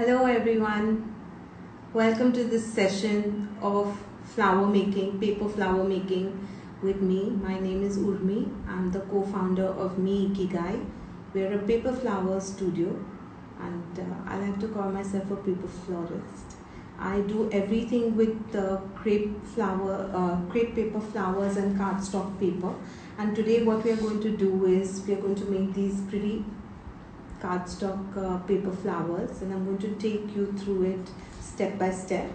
Hello everyone, welcome to this session of flower making, paper flower making with me. My name is Urmi. I'm the co-founder of Me Ikigai. We're a paper flower studio and I like to call myself a paper florist. I do everything with crepe paper flowers and cardstock paper. And today what we are going to do is we are going to make these pretty cardstock paper flowers, and I'm going to take you through it step by step.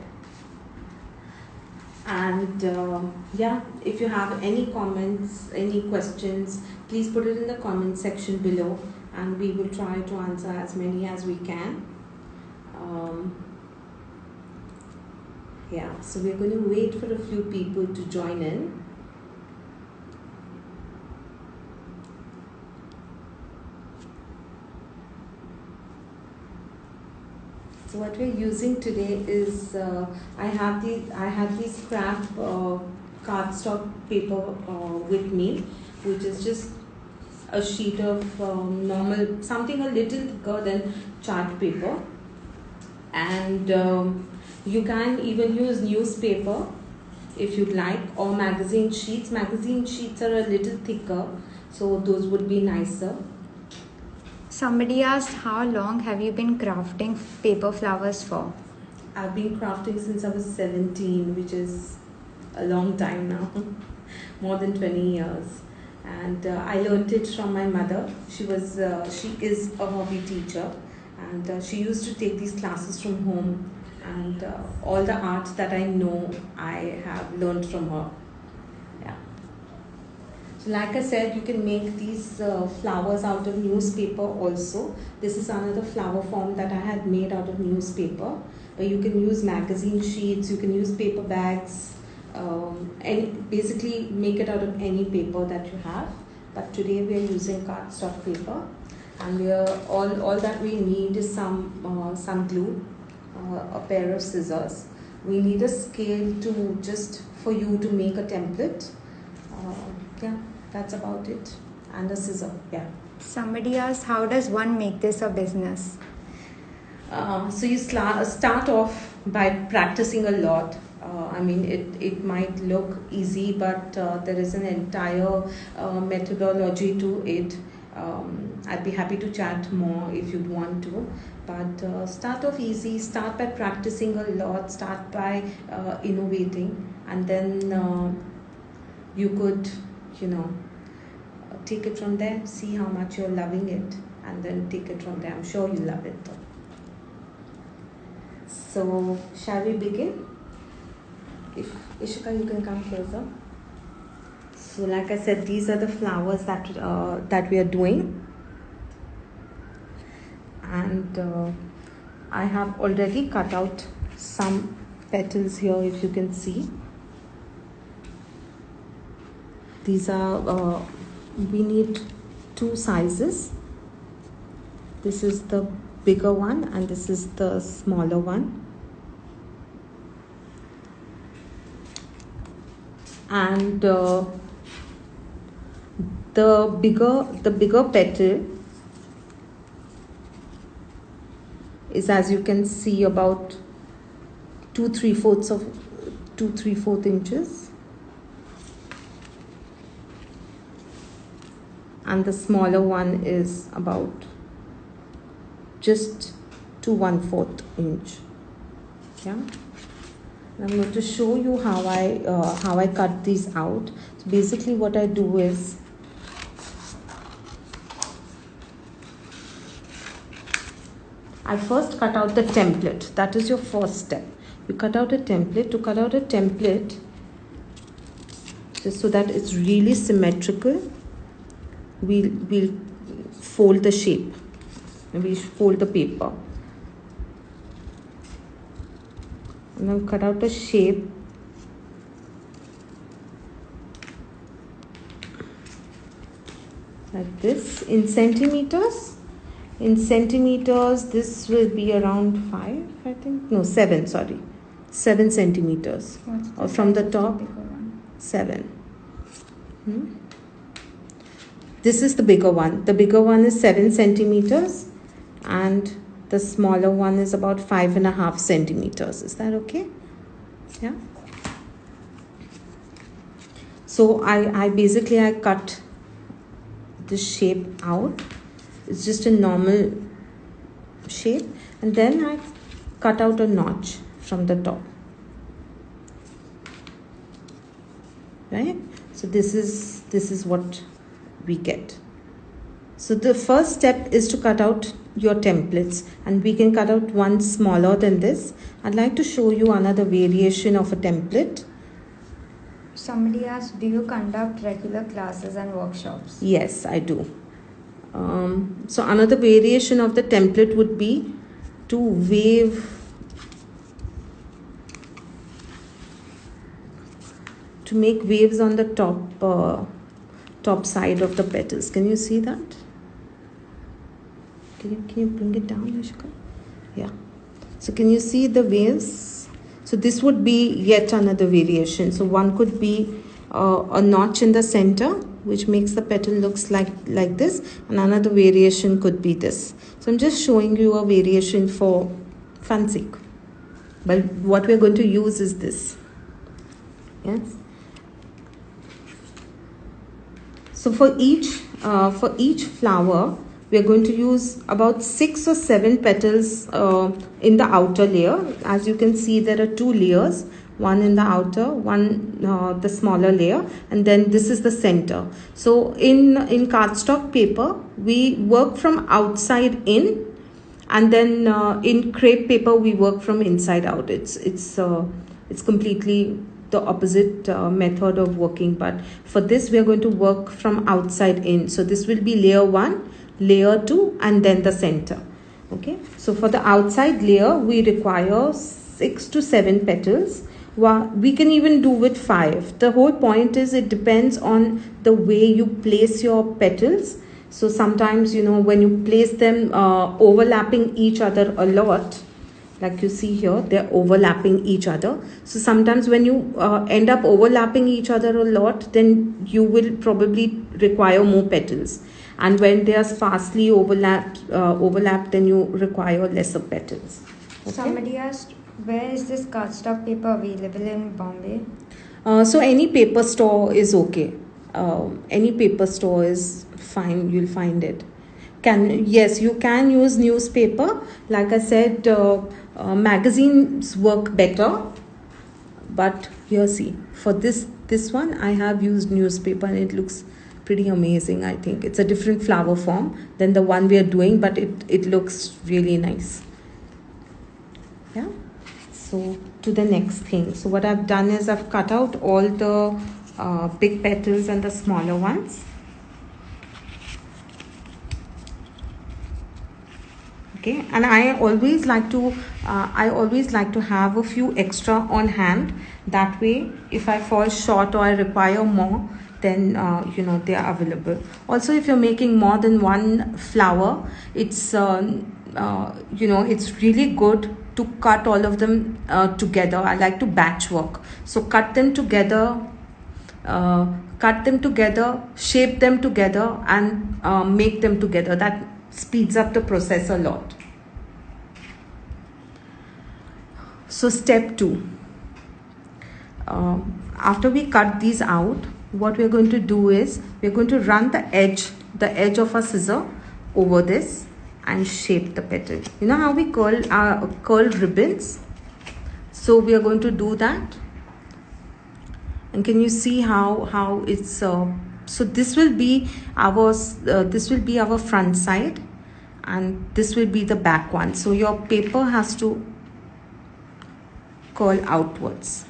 And yeah, if you have any comments, any questions, please put it in the comment section below and we will try to answer as many as we can. Yeah, so we're going to wait for a few people to join in. So what we're using today is I had these craft cardstock paper with me, which is just a sheet of normal, something a little thicker than chart paper, and you can even use newspaper if you'd like, or magazine sheets. Magazine sheets are a little thicker, so those would be nicer. Somebody asked, how long have you been crafting paper flowers for? I've been crafting since I was 17, which is a long time now, more than 20 years. And I learned it from my mother. She is a hobby teacher, and she used to take these classes from home. And all the art that I know, I have learned from her. Yeah. So like I said, you can make these flowers out of newspaper also. This is another flower form that I had made out of newspaper. You can use magazine sheets, you can use paper bags, and basically make it out of any paper that you have. But today we are using cardstock paper, and we are all that we need is some glue, a pair of scissors. We need a scale to just for you to make a template. Yeah, that's about it. And a scissor, yeah. Somebody asked, how does one make this a business? So you start off by practicing a lot. I mean, it might look easy, but there is an entire methodology to it. I'd be happy to chat more if you'd want to. But start off easy, start by practicing a lot, start by innovating, and then you could, take it from there, see how much you're loving it, and then take it from there. I'm sure you love it. So, shall we begin? If Ishika, you can come closer. So, like I said, these are the flowers that we are doing, and I have already cut out some petals here, if you can see. These are we need two sizes. This is the bigger one and this is the smaller one. And the bigger petal is, as you can see, about 2 3/4 inches. And the smaller one is about just to 1/4 inch. Yeah. And I'm going to show you how I cut these out. So basically, what I do is I first cut out the template. That is your first step. You cut out a template. To cut out a template, just so that it's really symmetrical, we'll fold the shape and we'll fold the paper and then cut out a shape like this in centimeters. In centimeters, this will be around 5, I think. No, 7, sorry. 7 centimeters. Or from the top, 7. This is the bigger one. The bigger one is 7 centimeters and The smaller one is about 5.5 centimeters. Is that okay? Yeah. So I basically cut this shape out. It's just a normal shape, and then I cut out a notch from the top. Right? So this is what we get. So the first step is to cut out your templates, and we can cut out one smaller than this. I'd like to show you another variation of a template. Somebody asked, do you conduct regular classes and workshops? Yes, I do. So another variation of the template would be to make waves on the top side of the petals. Can you see that? Can you bring it down, Yashika? Yeah. So can you see the waves? So this would be yet another variation. So one could be a notch in the center, which makes the petal looks like this, and another variation could be this. So I'm just showing you a variation for fun sake, but what we're going to use is this. Yes. So for each flower, we are going to use about 6 or 7 petals in the outer layer. As you can see, there are 2 layers, one in the outer, one the smaller layer, and then this is the center. So in cardstock paper, we work from outside in, and then in crepe paper we work from inside out. It's completely the opposite method of working, but for this we are going to work from outside in. So this will be layer 1, layer 2, and then the center. Okay, so for the outside layer we require 6 to 7 petals. We can even do with 5. The whole point is it depends on the way you place your petals. So sometimes, you know, when you place them overlapping each other a lot, like you see here, they're overlapping each other. So sometimes when you end up overlapping each other a lot, then you will probably require more petals. And when they are sparsely overlapped, then you require lesser petals. Okay? Somebody asked, where is this cardstock paper available in Bombay? So any paper store is okay. Any paper store is fine. You'll find it. Yes, you can use newspaper. Like I said, magazines work better. But here, see, for this one, I have used newspaper, and it looks pretty amazing. I think it's a different flower form than the one we are doing, but it looks really nice. Yeah. So to the next thing. So what I've done is I've cut out all the big petals and the smaller ones. Okay, and I always like to have a few extra on hand. That way, if I fall short or I require more, then you know, they are available. Also, if you're making more than one flower, it's you know, it's really good to cut all of them together. I like to batch work. So cut them together, shape them together, and make them together. That speeds up the process a lot. So step 2. After we cut these out, what we're going to do is we're going to run the edge of a scissor over this and shape the petal. You know how we curl ribbons? So we are going to do that. And can you see how it's so this will be our front side, and this will be the back one. So your paper has to curl outwards.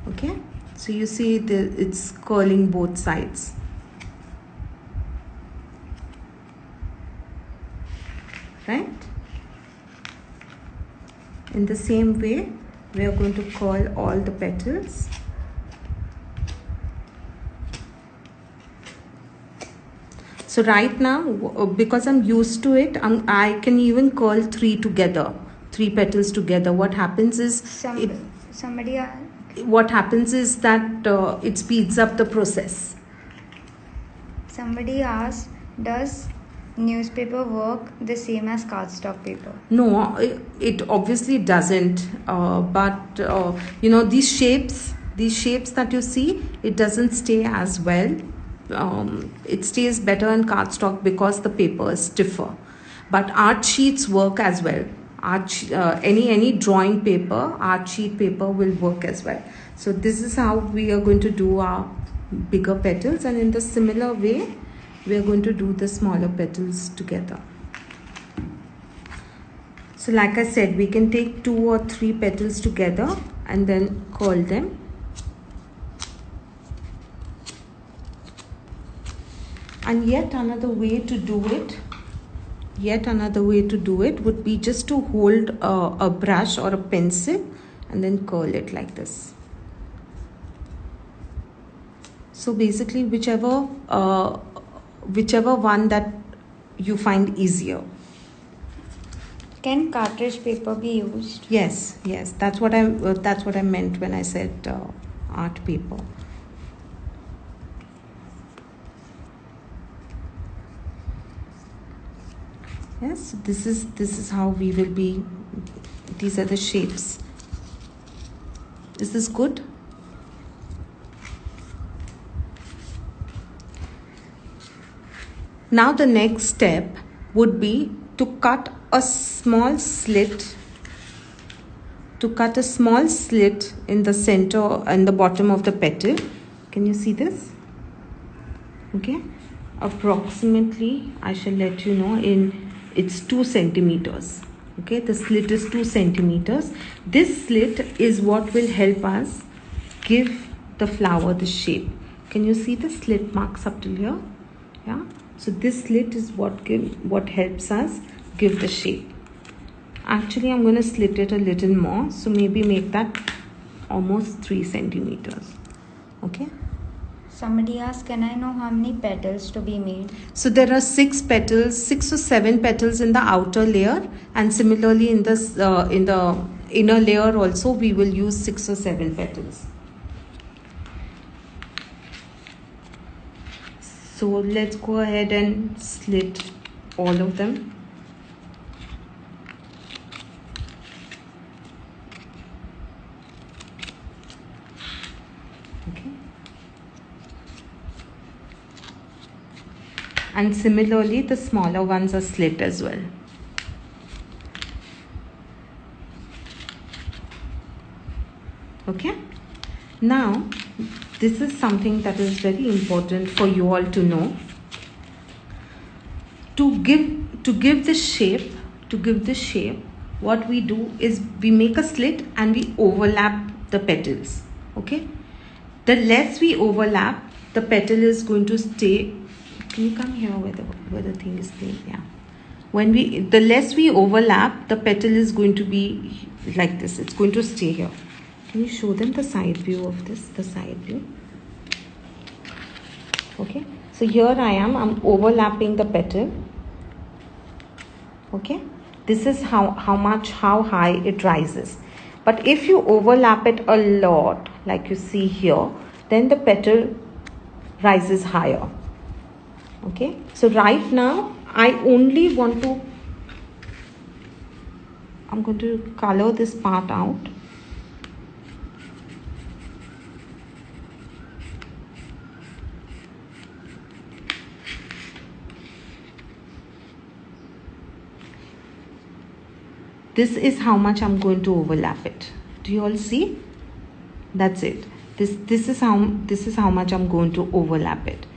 Okay, so you see it's curling both sides. Right? In the same way, we are going to curl all the petals. So right now, because I'm used to it, I can even curl 3 petals together. What happens is what happens is that it speeds up the process. Somebody asked, does newspaper work the same as cardstock paper? No, it obviously doesn't. But these shapes that you see, it doesn't stay as well. It stays better in cardstock because the paper is stiffer. But art sheets work as well. Any drawing paper, art sheet paper will work as well. So this is how we are going to do our bigger petals, and in the similar way we are going to do the smaller petals together. So like I said, we can take 2 or 3 petals together and then curl them. And yet another way to do it would be just to hold a brush or a pencil and then curl it like this. So basically whichever one that you find easier. Can cartridge paper be used? Yes, that's what I meant when I said art paper. Yes, this is how we will be. These are the shapes. Is this good? Now the next step would be to cut a small slit in the center and the bottom of the petal. Can you see this? Okay, approximately I shall let you know, it's 2 centimeters. Okay, the slit is 2 centimeters. This slit is what will help us give the flower the shape. Can you see the slit marks up till here? Yeah, so this slit is what helps us give the shape. Actually I'm going to slit it a little more, so maybe make that almost 3 centimeters. Okay, somebody asked, can I know how many petals to be made? So there are 6 or 7 petals in the outer layer, and similarly in the inner layer also we will use 6 or 7 petals. So let's go ahead and slit all of them. Okay. And similarly the smaller ones are slit as well. Okay. Now this is something that is very important for you all to know. To give the shape, what we do is we make a slit and we overlap the petals. Okay, the less we overlap, the petal is going to stay. Can you come here where the thing is playing? Yeah, the less we overlap, the petal is going to be like this. It's going to stay here. Can you show them the side view of this? The side view. Okay, so here I'm overlapping the petal. Okay, this is how high it rises. But if you overlap it a lot, like you see here, then the petal rises higher. Okay, so right now I'm going to color this part out. This is how much I'm going to overlap it. Do you all see? That's it. This is how much I'm going to overlap it.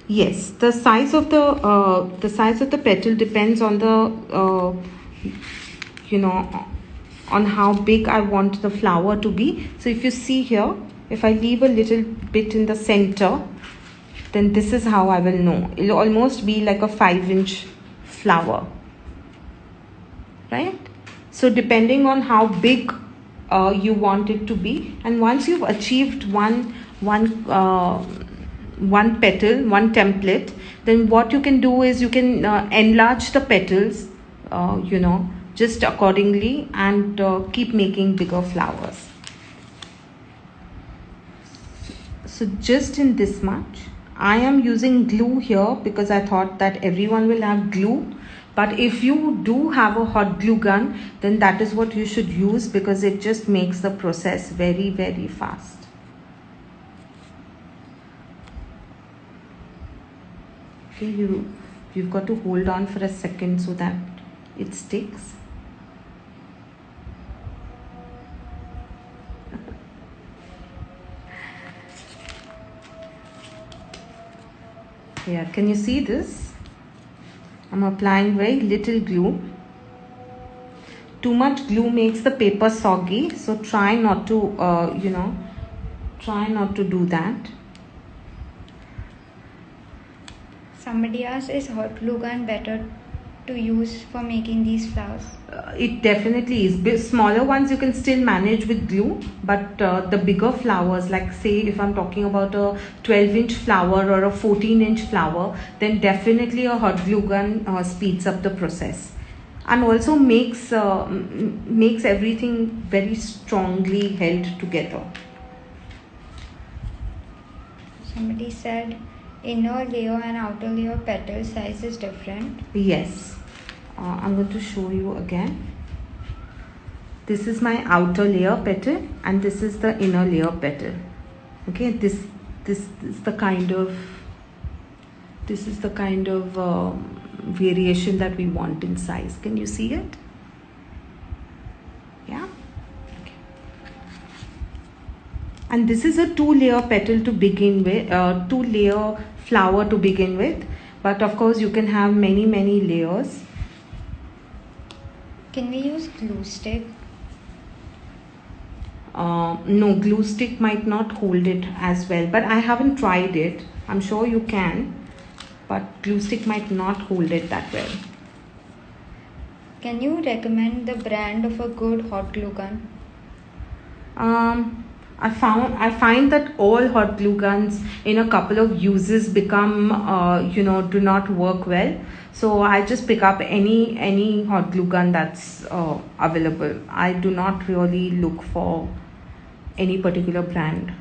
Yes, the size of the petal depends on the on how big I want the flower to be. So if you see here, if I leave a little bit in the center, then this is how I will know. It'll almost be like a 5-inch flower, right? So depending on how big you want it to be, and once you've achieved one petal, one template, then what you can do is you can enlarge the petals just accordingly, and keep making bigger flowers. So So just in this much. I am using glue here because I thought that everyone will have glue. But if you do have a hot glue gun, then that is what you should use because it just makes the process very, very fast. Okay, you've got to hold on for a second so that it sticks. Yeah, can you see this? I'm applying very little glue. Too much glue makes the paper soggy, so try not to, try not to do that. Somebody asked, is hot glue gun better to use for making these flowers? It definitely is. Smaller ones you can still manage with glue, but the bigger flowers, like say if I'm talking about a 12-inch flower or a 14-inch flower, then definitely a hot glue gun speeds up the process and also makes everything very strongly held together. Somebody said inner layer and outer layer petal size is different. Yes. I'm going to show you again. This is my outer layer petal and this is the inner layer petal. Okay, this is the kind of variation that we want in size. Can you see it? Yeah. Okay. And this is a 2-layer petal to begin with, 2-layer flower to begin with, but of course you can have many layers. Can we use glue stick? No, glue stick might not hold it as well, but I haven't tried it. I'm sure you can, but glue stick might not hold it that well. Can you recommend the brand of a good hot glue gun? I find that all hot glue guns in a couple of uses become do not work well. So I just pick up any hot glue gun that's available. I do not really look for any particular brand.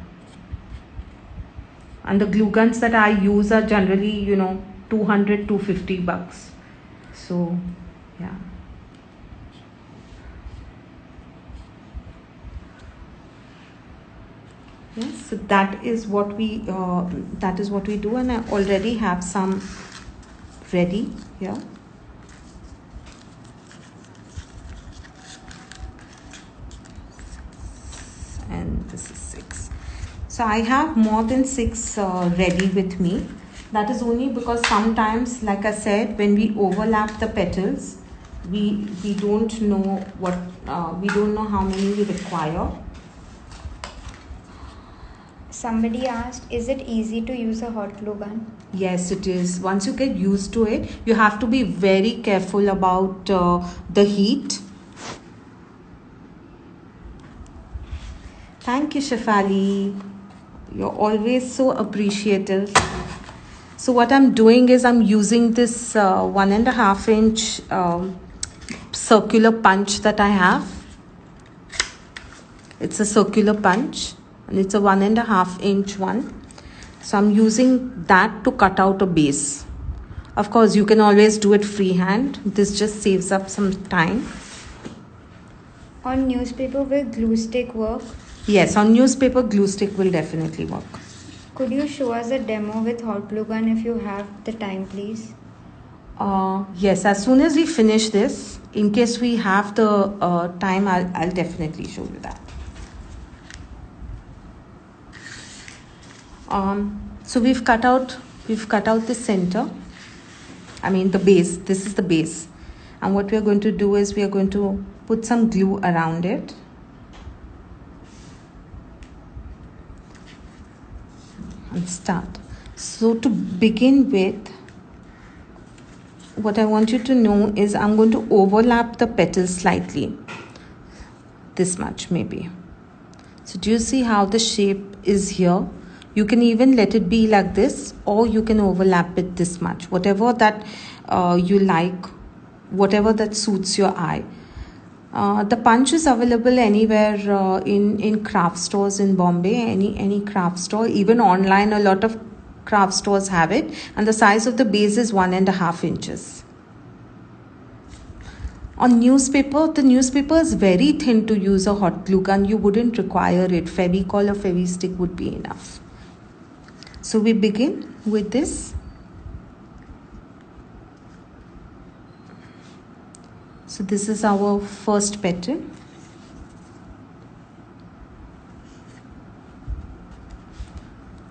And the glue guns that I use are generally, $200-$250. So yeah. Yes, so that is what we do, and I already have some ready here. And this is 6. So I have more than 6 ready with me. That is only because sometimes, like I said, when we overlap the petals, we don't know how many we require. Somebody asked, is it easy to use a hot glue gun? Yes, it is. Once you get used to it, you have to be very careful about the heat. Thank you, Shefali. You're always so appreciative. So what I'm doing is I'm using this 1.5-inch circular punch that I have. It's a circular punch. And it's a 1.5-inch one. So I'm using that to cut out a base. Of course, you can always do it freehand. This just saves up some time. On newspaper, will glue stick work? Yes, on newspaper, glue stick will definitely work. Could you show us a demo with hot glue gun if you have the time, please? Yes, as soon as we finish this, in case we have the time, I'll definitely show you that. So we've cut out the center. I mean the base. This is the base. And what we are going to do is we are going to put some glue around it. And start. So to begin with, what I want you to know is I'm going to overlap the petals slightly. This much maybe. So do you see how the shape is here? You can even let it be like this, or you can overlap it this much. Whatever that you like, whatever that suits your eye. The punch is available anywhere in craft stores in Bombay, any craft store. Even online, a lot of craft stores have it, and the size of the base is 1.5 inches. On newspaper, the newspaper is very thin to use a hot glue gun. You wouldn't require it. Fevicol or Fevistick would be enough. So we begin with this. So this is our first petal.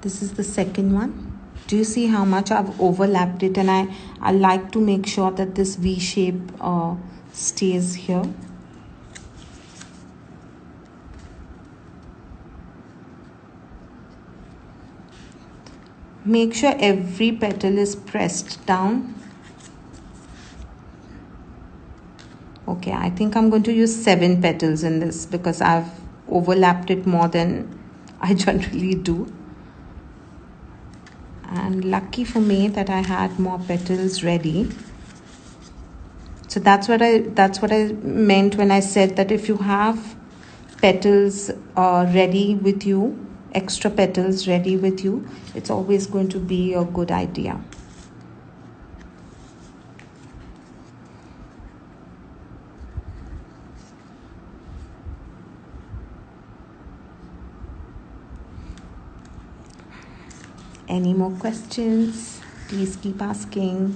This is the second one. Do you see how much I've overlapped it? And I like to make sure that this V shape stays here. Make sure every petal is pressed down. Okay, I think I'm going to use 7 petals in this because I've overlapped it more than I generally do. And lucky for me that I had more petals ready. So that's what I meant when I said that if you have petals ready with you, extra petals ready with you, it's always going to be a good idea. Any more questions? Please keep asking.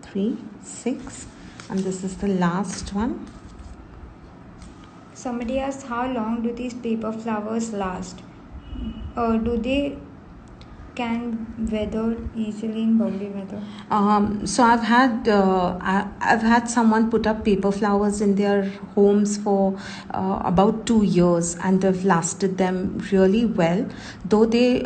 Three, 6, and this is the last one. Somebody asked, how long do these paper flowers last? Do they can weather easily in Bombay weather? So I've had someone put up paper flowers in their homes for about 2 years, and they've lasted them really well. Though they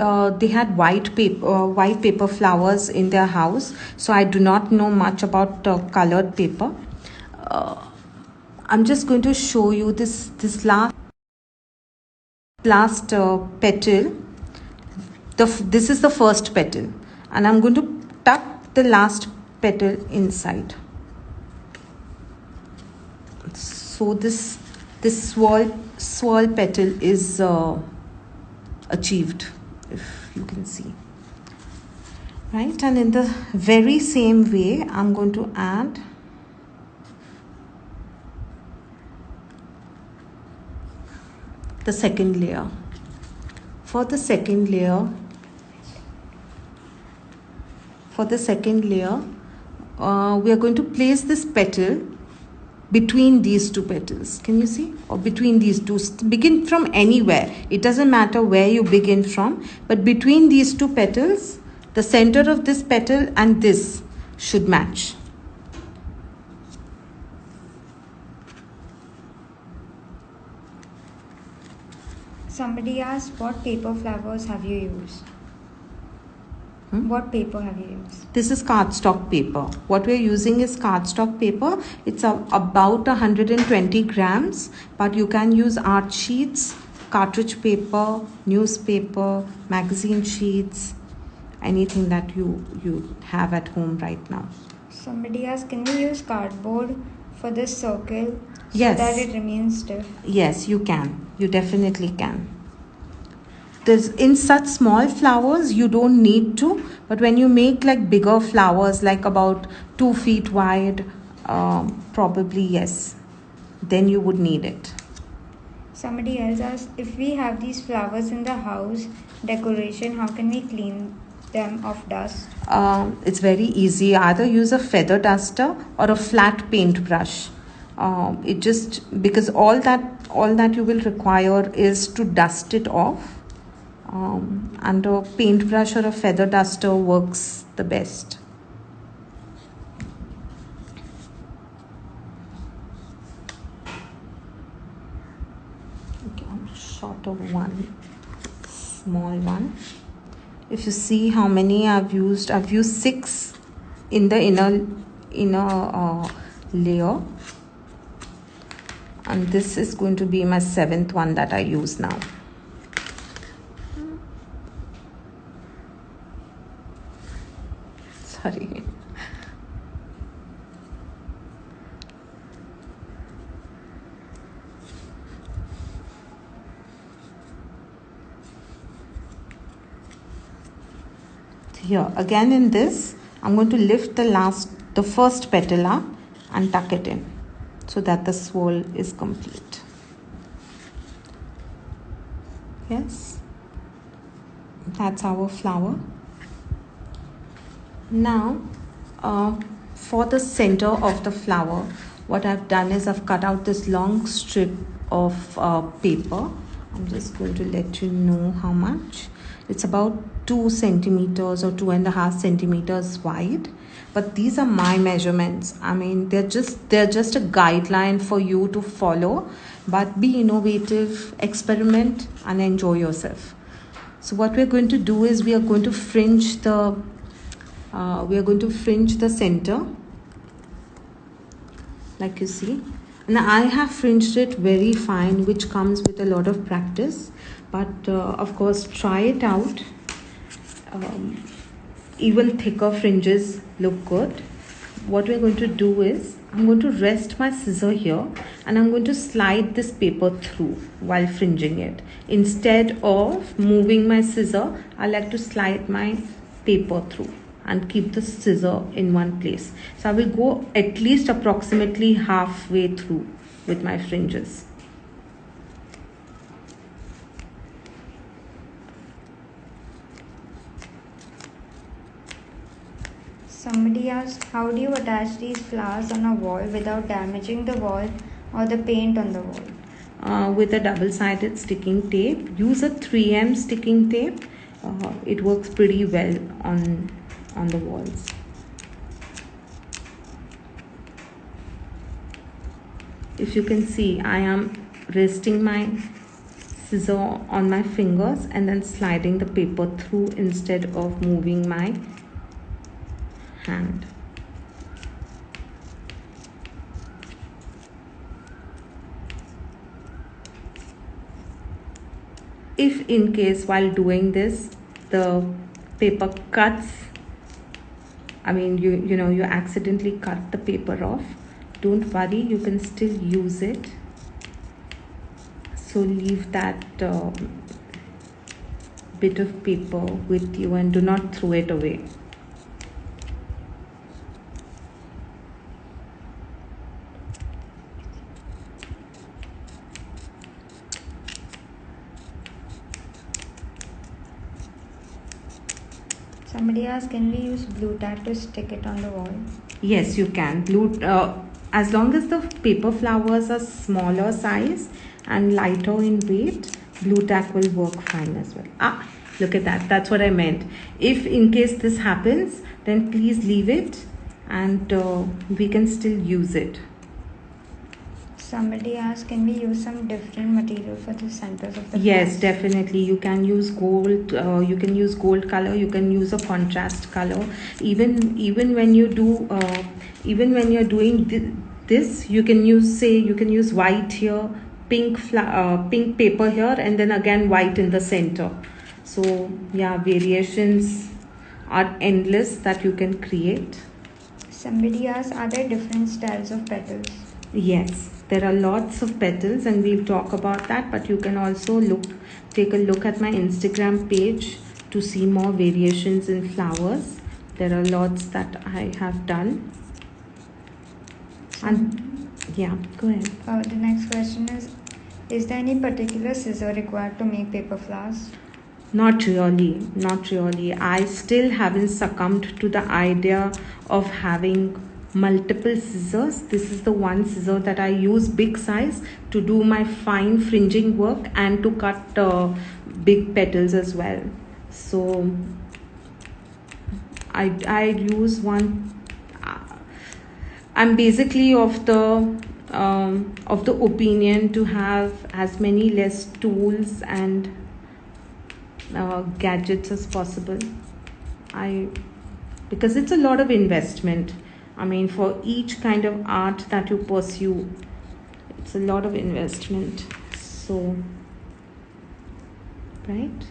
had white paper flowers in their house, so I do not know much about colored paper. I'm just going to show you this last petal. This is the first petal, and I'm going to tuck the last petal inside. So this swirl petal is achieved, if you can see. Right, and in the very same way, I'm going to add the second layer. For the second layer, we are going to place this petal between these two petals. Can you see? Or between these two. Begin from anywhere. It doesn't matter where you begin from, but between these two petals, the center of this petal and this should match. Somebody asked, what paper flowers have you used? What paper have you used? This is cardstock paper. What we're using is cardstock paper. It's about 120 grams, but you can use art sheets, cartridge paper, newspaper, magazine sheets, anything that you have at home right now. Somebody asked, can we use cardboard for this circle Yes. so that it remains stiff? Yes, you can. You definitely can. In such small flowers, you don't need to, but when you make like bigger flowers, like about 2 feet wide, probably yes, then you would need it. Somebody else asked, if we have these flowers in the house decoration, how can we clean them of dust? It's very easy. Either use a feather duster or a flat paintbrush. Because all that you will require is to dust it off. And a paintbrush or a feather duster works the best. Okay, I'm short of one small one. If you see how many I've used 6 in the inner layer, and this is going to be my 7th one that I use now. Sorry. Here again in this, I'm going to lift the first petal up and tuck it in so that the swirl is complete. Yes, that's our flower. Now, for the center of the flower, what I've done is I've cut out this long strip of paper. I'm just going to let you know how much. It's about 2 centimeters or 2.5 centimeters wide. But these are my measurements. I mean, they're just a guideline for you to follow. But be innovative, experiment, and enjoy yourself. So what we're going to do is we are going to fringe the center, like you see. And I have fringed it very fine, which comes with a lot of practice. But of course, try it out. Even thicker fringes look good. What we're going to do is I'm going to rest my scissor here and I'm going to slide this paper through while fringing it. Instead of moving my scissor, I like to slide my paper through and keep the scissor in one place. So I will go at least approximately halfway through with my fringes. Somebody asked, how do you attach these flowers on a wall without damaging the wall or the paint on the wall? With a double-sided sticking tape. Use a 3M sticking tape. It works pretty well on the walls. If you can see, I am resting my scissor on my fingers and then sliding the paper through instead of moving my hand. If in case while doing this the paper cuts, I mean you accidentally cut the paper off, don't worry, you can still use it. So leave that bit of paper with you and do not throw it away. Somebody asked, can we use blue tack to stick it on the wall? Yes, you can. As long as the paper flowers are smaller size and lighter in weight, blue tack will work fine as well. Look at that. That's what I meant. If in case this happens, then please leave it and we can still use it. Somebody asked, can we use some different material for the centers of the Yes, flowers? definitely. You can use gold. You can use gold color. You can use a contrast color. Even when you do, even when you're doing this, you can use white here, pink paper here, and then again white in the center. So yeah, variations are endless that you can create. Somebody asked, are there different styles of petals? Yes, there are lots of petals and we'll talk about that, but you can also take a look at my Instagram page to see more variations in flowers. There are lots that I have done. And yeah, go ahead. The next question is there any particular scissor required to make paper flowers? Not really. I still haven't succumbed to the idea of having multiple scissors. This is the one scissor that I use, big size, to do my fine fringing work and to cut big petals as well. So I use one. I'm basically of the opinion to have as many less tools and gadgets as possible. Because it's a lot of investment. I mean, for each kind of art that you pursue, it's a lot of investment. So, right?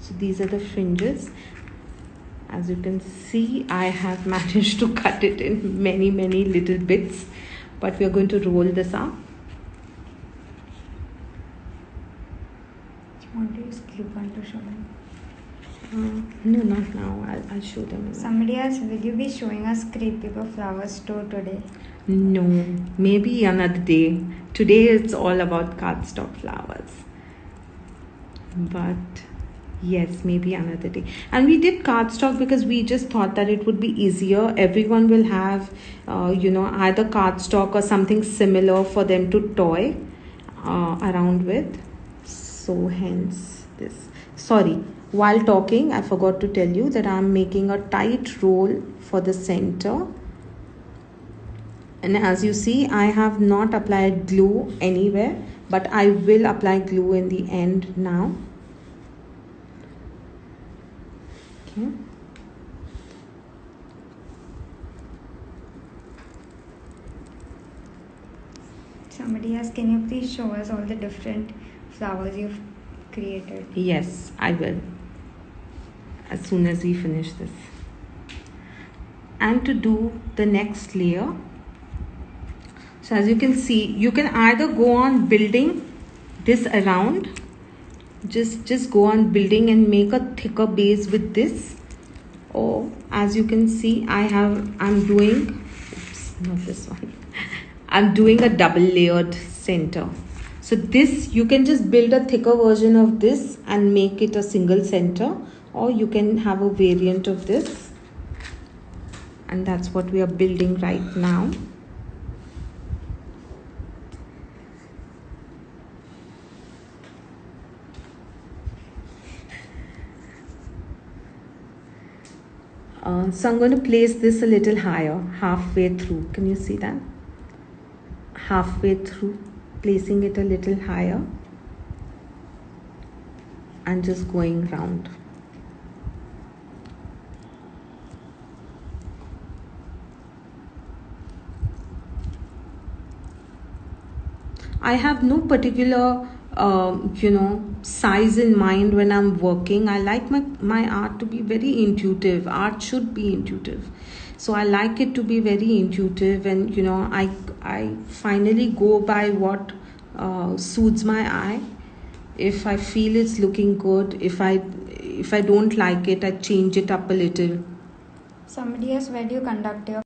So these are the fringes. As you can see, I have managed to cut it in many little bits, but we are going to roll this up. Want to use glue gun to show them? No, not now. I'll show them. Somebody asked, will you be showing us crepe paper flower store today? No, maybe another day. Today it's all about cardstock flowers. But yes, maybe another day. And we did cardstock because we just thought that it would be easier. Everyone will have, either cardstock or something similar for them to toy around with. So hence this. Sorry, while talking, I forgot to tell you that I'm making a tight roll for the center. And as you see, I have not applied glue anywhere, but I will apply glue in the end now. Okay. Somebody asked, can you please show us all the different flowers you've created? Yes, I will. As soon as we finish this. And to do the next layer, so as you can see, you can either go on building this around, just go on building and make a thicker base with this, or as you can see, I'm doing, oops, not this one, I'm doing a double layered center. So this, you can just build a thicker version of this and make it a single center, or you can have a variant of this, and that's what we are building right now. So I'm going to place this a little higher, halfway through. Can you see that? Halfway through, placing it a little higher and just going round. I have no particular size in mind when I'm working. I like my art to be very intuitive. Art should be intuitive. So I like it to be very intuitive, and I finally go by what suits my eye. If I feel it's looking good, if I don't like it, I change it up a little. Somebody asked, where do you conduct your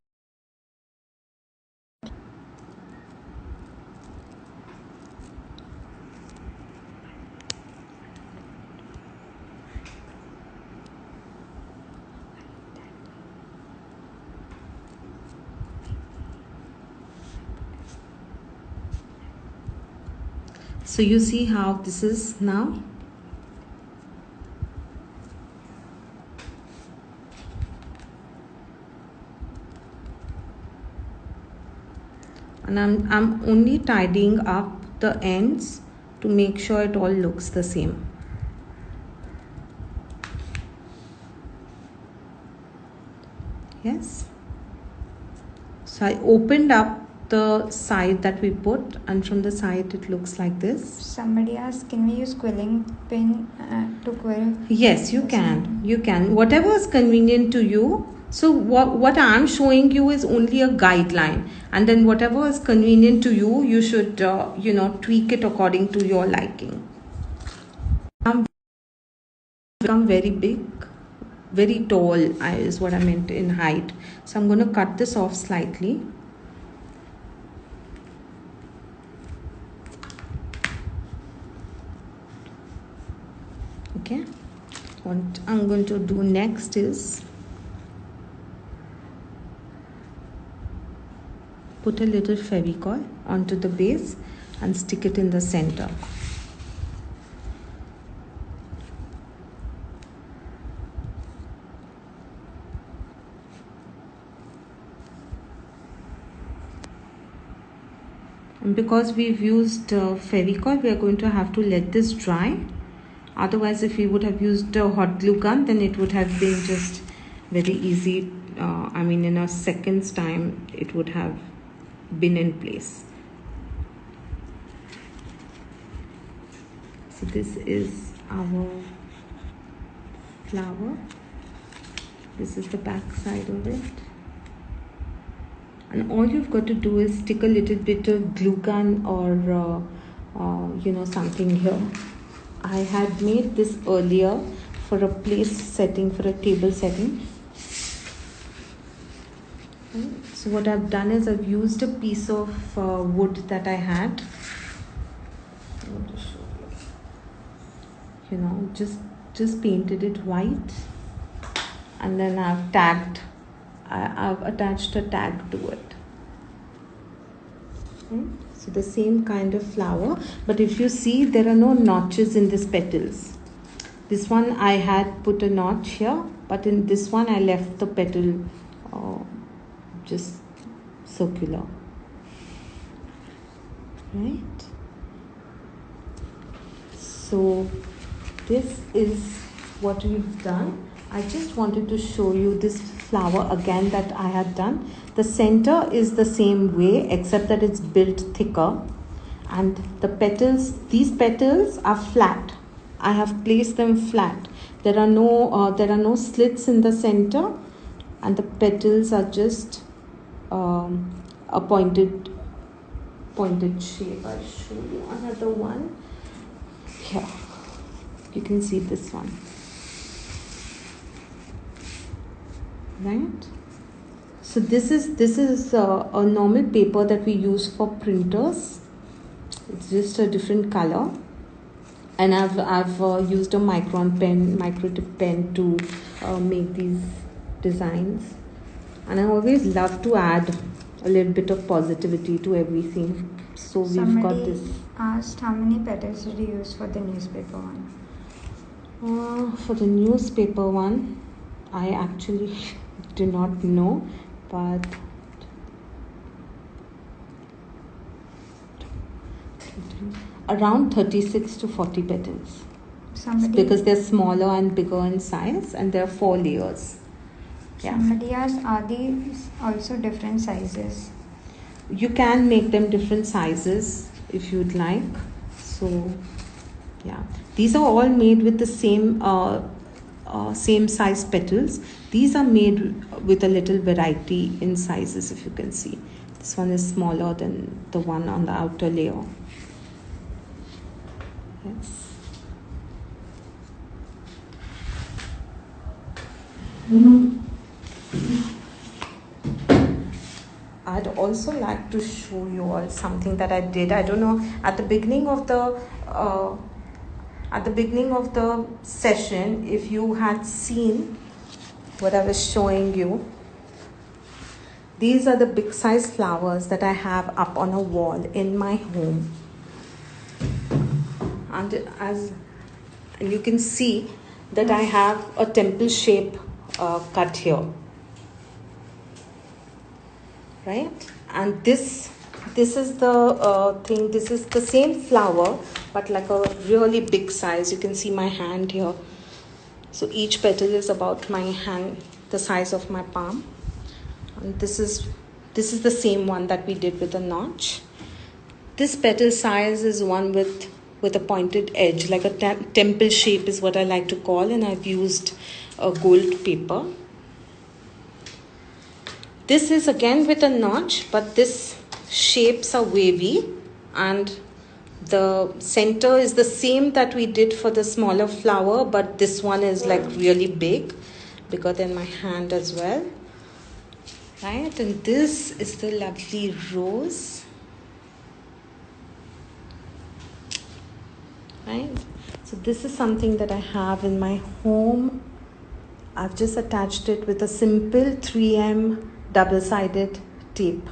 So you see how this is now. And I'm only tidying up the ends to make sure it all looks the same. Yes. So I opened up the side that we put, and from the side it looks like this. Somebody asked, can we use quilling pin to quill? Yes, you can. You can. Whatever is convenient to you. So what I'm showing you is only a guideline, and then whatever is convenient to you, you should tweak it according to your liking. Become very big, very tall is what I meant in height. So I'm going to cut this off slightly. Okay, what I'm going to do next is put a little Fevicol onto the base and stick it in the center. And because we've used Fevicol, we are going to have to let this dry. Otherwise, if we would have used a hot glue gun, then it would have been just very easy. In a second's time, it would have been in place. So this is our flower. This is the back side of it. And all you've got to do is stick a little bit of glue gun or something here. I had made this earlier for a place setting, for a table setting. Okay. So what I've done is I've used a piece of wood that I had. Just painted it white, and then I've attached a tag to it. Okay. So the same kind of flower, but if you see, there are no notches in these petals. This one I had put a notch here, but in this one I left the petal just circular. Right? So this is what we've done. I just wanted to show you this flower again that I had done. The center is the same way, except that it's built thicker, and the petals, these petals are flat. I have placed them flat. There are no slits in the center, and the petals are just a pointed shape. I'll show you another one. Here, you can see this one, right? So this is a normal paper that we use for printers. It's just a different color, and I've used a microtip pen to make these designs. And I always love to add a little bit of positivity to everything. So we've got this. Somebody asked how many petals did you use for the newspaper one? For the newspaper one, I actually do not know, but around 36 to 40 petals. Because they're smaller and bigger in size, and there are 4 layers. Yeah. Somebody asked, are these also different sizes? You can make them different sizes if you'd like. So, yeah, these are all made with the same size petals. These are made with a little variety in sizes, if you can see. This one is smaller than the one on the outer layer. Yes. I'd also like to show you all something that I did. I don't know, at the beginning of the session, if you had seen what I was showing you. These are the big size flowers that I have up on a wall in my home. And you can see that I have a temple shape cut here. Right? And this is the thing. This is the same flower, but like a really big size. You can see my hand here. So each petal is about my hand, the size of my palm. And this is the same one that we did with a notch. This petal size is one with a pointed edge, like a temple shape is what I like to call, and I've used a gold paper. This is again with a notch, but this shapes are wavy, and the center is the same that we did for the smaller flower, but this one is like really big, bigger than my hand as well. Right? And this is the lovely rose. Right? So this is something that I have in my home. I've just attached it with a simple 3M double-sided tape,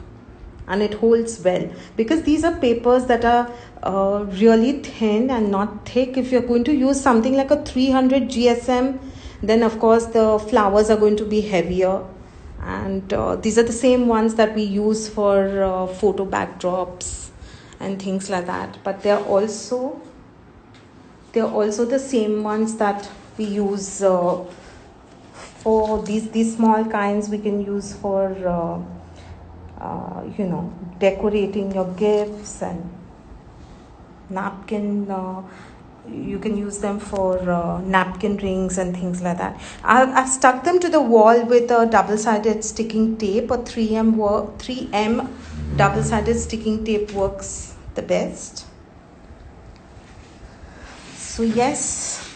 and it holds well because these are papers that are really thin and not thick. If you're going to use something like a 300 GSM, then of course the flowers are going to be heavier, and these are the same ones that we use for photo backdrops and things like that, but they're also the same ones that we use for these small kinds. We can use for decorating your gifts and napkin you can use them for napkin rings and things like that. I've stuck them to the wall with a double-sided sticking tape, or 3M double-sided sticking tape works the best. So yes,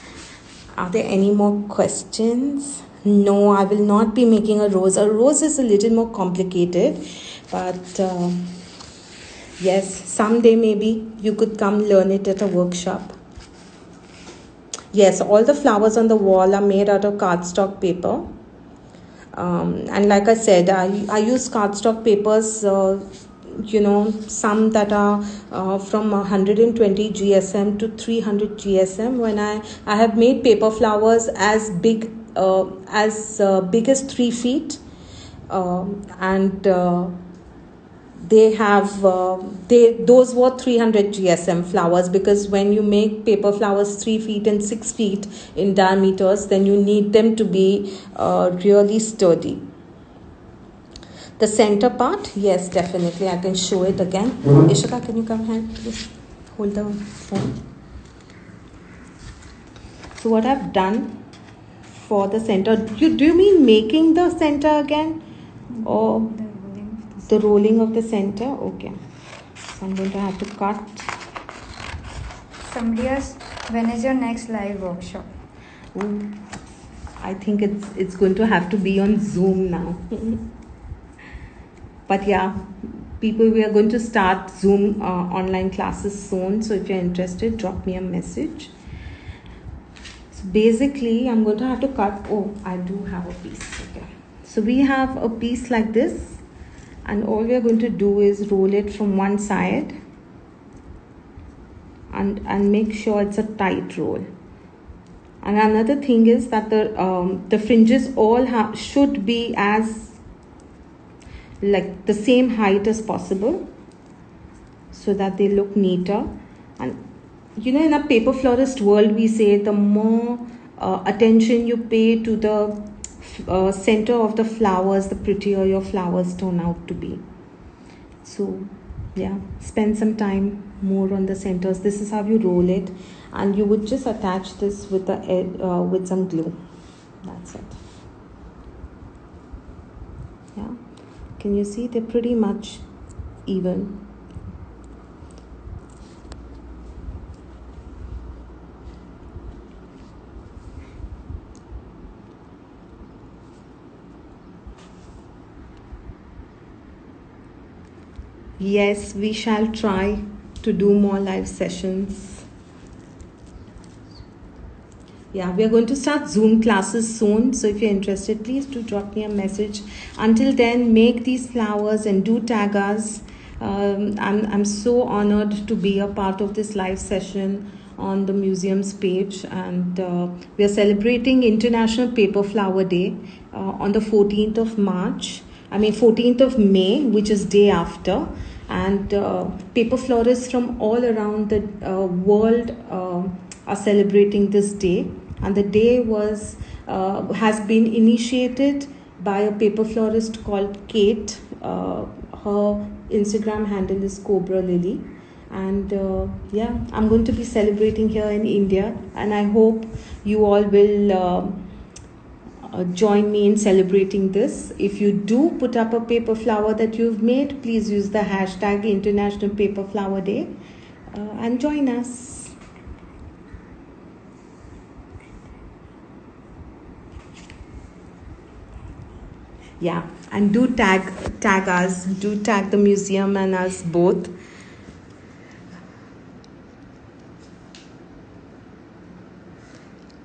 are there any more questions? No, I will not be making a rose. A rose is a little more complicated, but yes, someday maybe you could come learn it at a workshop. Yes, all the flowers on the wall are made out of cardstock paper. And like I said, I use cardstock papers, some that are from 120 GSM to 300 GSM. When I have made paper flowers as big as 3 feet, and they have those were 300 GSM flowers, because when you make paper flowers 3 feet and 6 feet in diameters, then you need them to be really sturdy. The center part, yes, definitely I can show it again. Ishika, can you come here, please hold the phone? So what I've done for the center, do you mean making the center again, or the rolling of the center? Okay, so I'm going to have to cut. Somebody asked, when is your next live workshop? Ooh, I think it's going to have to be on Zoom now. But yeah, people, we are going to start Zoom online classes soon. So if you're interested, drop me a message. So basically, I'm going to have to cut. Oh, I do have a piece. Okay. So we have a piece like this. And all we are going to do is roll it from one side and make sure it's a tight roll. And another thing is that the fringes all should be as like the same height as possible, so that they look neater. And in a paper florist world, we say the more attention you pay to the center of the flowers, the prettier your flowers turn out to be. So yeah, spend some time more on the centers. This is how you roll it, and you would just attach this with with some glue. That's it. Yeah, can you see they're pretty much even? Yes, we shall try to do more live sessions. Yeah, we are going to start Zoom classes soon. So if you're interested, please do drop me a message. Until then, make these flowers and do tag us. I'm so honored to be a part of this live session on the museum's page. And we are celebrating International Paper Flower Day on the 14th of March. 14th of May, which is day after. And paper florists from all around the world are celebrating this day. And the day has been initiated by a paper florist called Kate. Her Instagram handle is Cobra Lily. And yeah, I'm going to be celebrating here in India. And I hope you all will join me in celebrating this. If you do put up a paper flower that you've made, please use the hashtag International Paper Flower Day and join us. Yeah, and do tag us, do tag the museum and us both.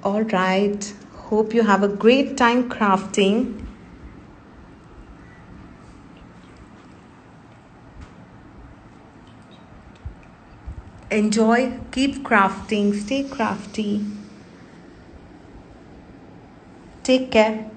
All right. Hope you have a great time crafting. Enjoy, keep crafting, stay crafty. Take care.